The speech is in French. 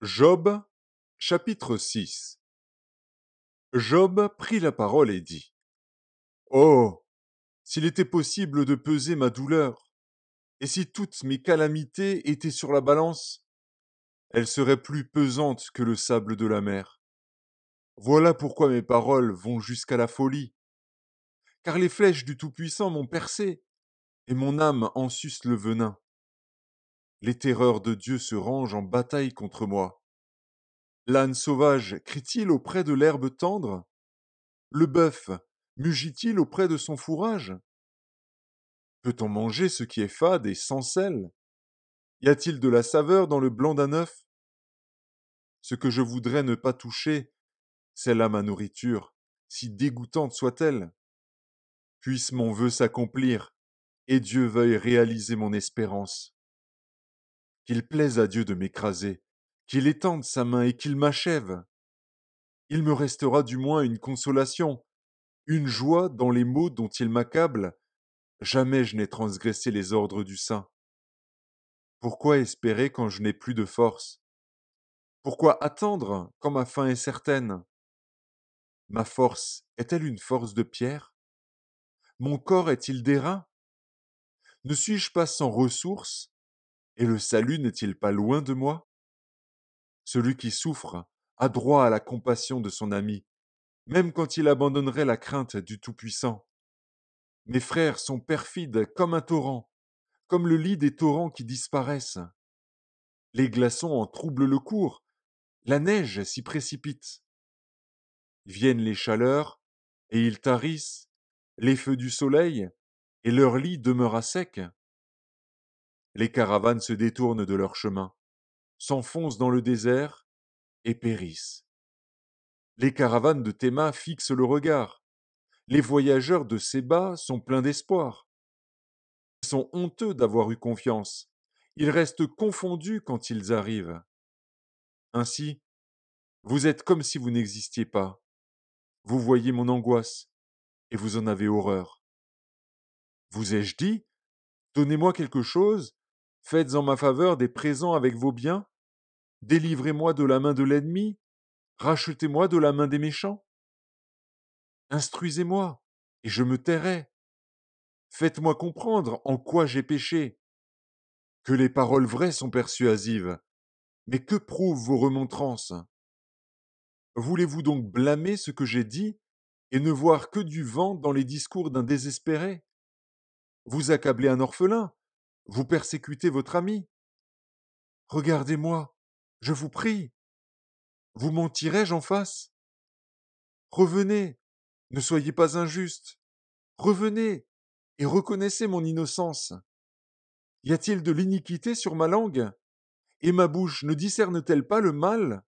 Job, chapitre 6. Job prit la parole et dit: Oh, s'il était possible de peser ma douleur, et si toutes mes calamités étaient sur la balance, elles seraient plus pesantes que le sable de la mer. Voilà pourquoi mes paroles vont jusqu'à la folie, car les flèches du Tout-Puissant m'ont percé, et mon âme en suce le venin. Les terreurs de Dieu se rangent en bataille contre moi. L'âne sauvage crie-t-il auprès de l'herbe tendre? Le bœuf mugit-il auprès de son fourrage? Peut-on manger ce qui est fade et sans sel? Y a-t-il de la saveur dans le blanc d'un œuf? Ce que je voudrais ne pas toucher, c'est là ma nourriture, si dégoûtante soit-elle. Puisse mon vœu s'accomplir, et Dieu veuille réaliser mon espérance. Qu'il plaise à Dieu de m'écraser, qu'il étende sa main et qu'il m'achève. Il me restera du moins une consolation, une joie dans les maux dont il m'accable. Jamais je n'ai transgressé les ordres du saint. Pourquoi espérer quand je n'ai plus de force? Pourquoi attendre quand ma fin est certaine? Ma force est-elle une force de pierre? Mon corps est-il d'airain? Ne suis-je pas sans ressources? Et le salut n'est-il pas loin de moi? Celui qui souffre a droit à la compassion de son ami, même quand il abandonnerait la crainte du Tout-Puissant. Mes frères sont perfides comme un torrent, comme le lit des torrents qui disparaissent. Les glaçons en troublent le cours, la neige s'y précipite. Viennent les chaleurs, et ils tarissent, les feux du soleil, et leur lit demeure à sec. Les caravanes se détournent de leur chemin, s'enfoncent dans le désert, et périssent. Les caravanes de Théma fixent le regard. Les voyageurs de Séba sont pleins d'espoir. Ils sont honteux d'avoir eu confiance. Ils restent confondus quand ils arrivent. Ainsi, vous êtes comme si vous n'existiez pas. Vous voyez mon angoisse, et vous en avez horreur. Vous ai-je dit? Donnez-moi quelque chose, faites en ma faveur des présents avec vos biens, délivrez-moi de la main de l'ennemi, rachetez-moi de la main des méchants. Instruisez-moi, et je me tairai. Faites-moi comprendre en quoi j'ai péché. Que les paroles vraies sont persuasives, mais que prouvent vos remontrances? Voulez-vous donc blâmer ce que j'ai dit et ne voir que du vent dans les discours d'un désespéré? Vous accablez un orphelin, vous persécutez votre ami. Regardez-moi, je vous prie, vous mentirai-je en face? Revenez, ne soyez pas injuste. Revenez et reconnaissez mon innocence. Y a-t-il de l'iniquité sur ma langue? Et ma bouche ne discerne-t-elle pas le mal?